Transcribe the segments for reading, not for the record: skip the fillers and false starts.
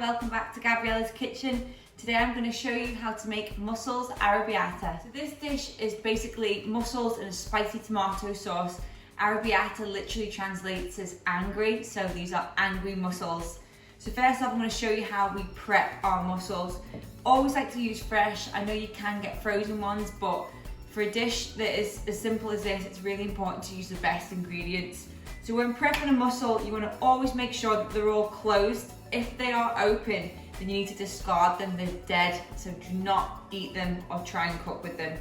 welcome back to Gabriella's Kitchen. Today I'm going to show you how to make mussels arrabbiata. So this dish is basically mussels in a spicy tomato sauce. Arrabbiata literally translates as angry, so these are angry mussels. So first off, I'm going to show you how we prep our mussels. Always like to use fresh. I know you can get frozen ones, but for a dish that is as simple as this, it's really important to use the best ingredients. So when prepping a mussel, you want to always make sure that they're all closed. If they are open, then you need to discard them, they're dead, so do not eat them or try and cook with them.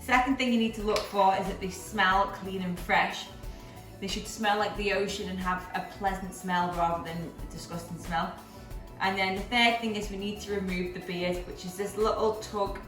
Second thing you need to look for is that they smell clean and fresh. They should smell like the ocean and have a pleasant smell rather than a disgusting smell. And then the third thing is we need to remove the beard, which is this little tug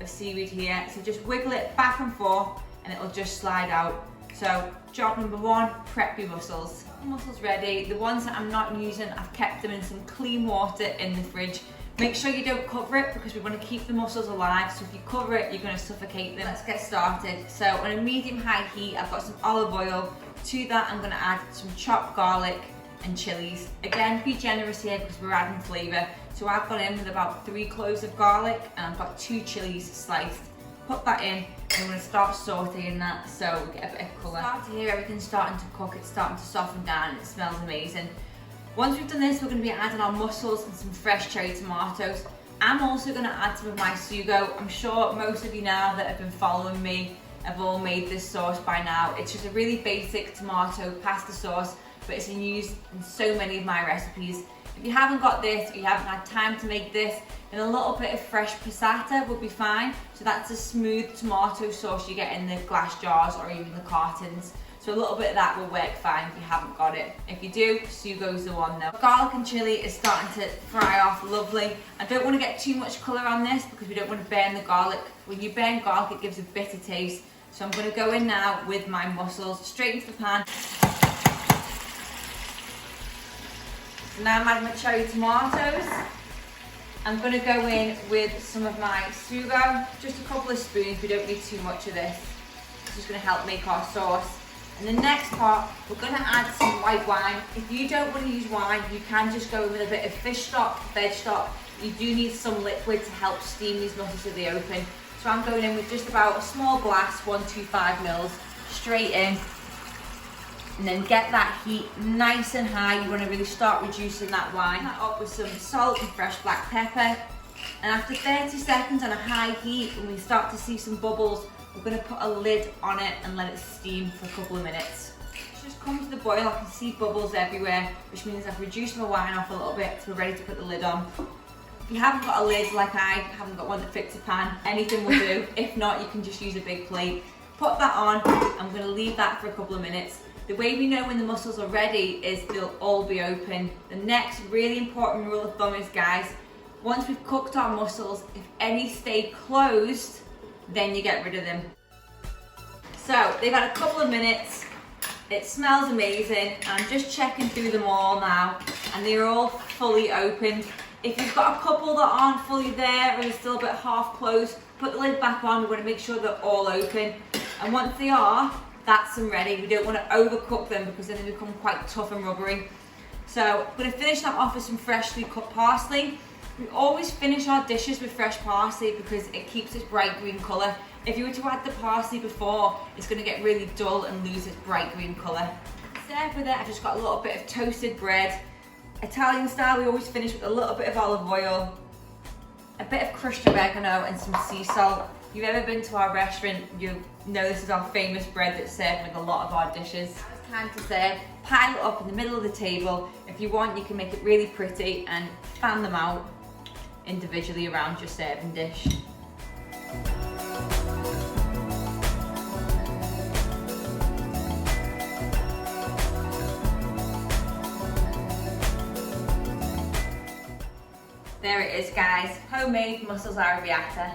of seaweed here. So just wiggle it back and forth and it'll just slide out. So job number one, prep your mussels. Mussels ready. The ones that I'm not using, I've kept them in some clean water in the fridge. Make sure you don't cover it because we want to keep the mussels alive. So if you cover it, you're going to suffocate them. Let's get started. So on a medium-high heat, I've got some olive oil. To that, I'm going to add some chopped garlic and chilies. Again, be generous here because we're adding flavour. So I've gone in with about 3 cloves of garlic and I've got 2 chilies sliced. Put that in and I'm going to start sauteing that so we get a bit of colour. Start to hear everything starting to cook, it's starting to soften down and it smells amazing. Once we've done this, we're going to be adding our mussels and some fresh cherry tomatoes. I'm also going to add some of my sugo. I'm sure most of you now that have been following me have all made this sauce by now. It's just a really basic tomato pasta sauce, but it's used in so many of my recipes. If you haven't got this, or you haven't had time to make this, then a little bit of fresh passata will be fine. So that's a smooth tomato sauce you get in the glass jars or even the cartons. So a little bit of that will work fine if you haven't got it. If you do, sugo's the one though. Garlic and chili is starting to fry off lovely. I don't want to get too much colour on this because we don't want to burn the garlic. When you burn garlic, it gives a bitter taste. So I'm going to go in now with my mussels straight into the pan. So now I'm adding my cherry tomatoes. I'm going to go in with some of my sugo, just a couple of spoons, we don't need too much of this. It's just going to help make our sauce. And the next part, we're going to add some white wine. If you don't want to use wine, you can just go with a bit of fish stock, veg stock. You do need some liquid to help steam these mussels so they open. So I'm going in with just about a small glass, 125 mils, straight in. And then get that heat nice and high. You want to really start reducing that wine. That up with some salt and fresh black pepper. And after 30 seconds on a high heat, when we start to see some bubbles, we're going to put a lid on it and let it steam for a couple of minutes. It's just come to the boil. I can see bubbles everywhere, which means I've reduced my wine off a little bit, so we're ready to put the lid on. If you haven't got a lid like I haven't got one that fits a pan, anything will do. If not, you can just use a big plate. Put that on. I'm going to leave that for a couple of minutes. The way we know when the mussels are ready is they'll all be open. The next really important rule of thumb is, guys, once we've cooked our mussels, if any stay closed, then you get rid of them. So they've had a couple of minutes. It smells amazing. I'm just checking through them all now and they're all fully opened. If you've got a couple that aren't fully there or they're still a bit half closed, put the lid back on. We want to make sure they're all open. And once they are, that's them ready. We don't want to overcook them because then they become quite tough and rubbery. So I'm going to finish that off with some freshly cut parsley. We always finish our dishes with fresh parsley because it keeps its bright green colour. If you were to add the parsley before, it's going to get really dull and lose its bright green colour. Serve with it, I've just got a little bit of toasted bread. Italian style, we always finish with a little bit of olive oil, a bit of crushed oregano and some sea salt. If you've ever been to our restaurant, you know this is our famous bread that's served with a lot of our dishes. Now it's time to serve. Pile it up in the middle of the table. If you want, you can make it really pretty and fan them out individually around your serving dish. There it is, guys. Homemade mussels arrabbiata.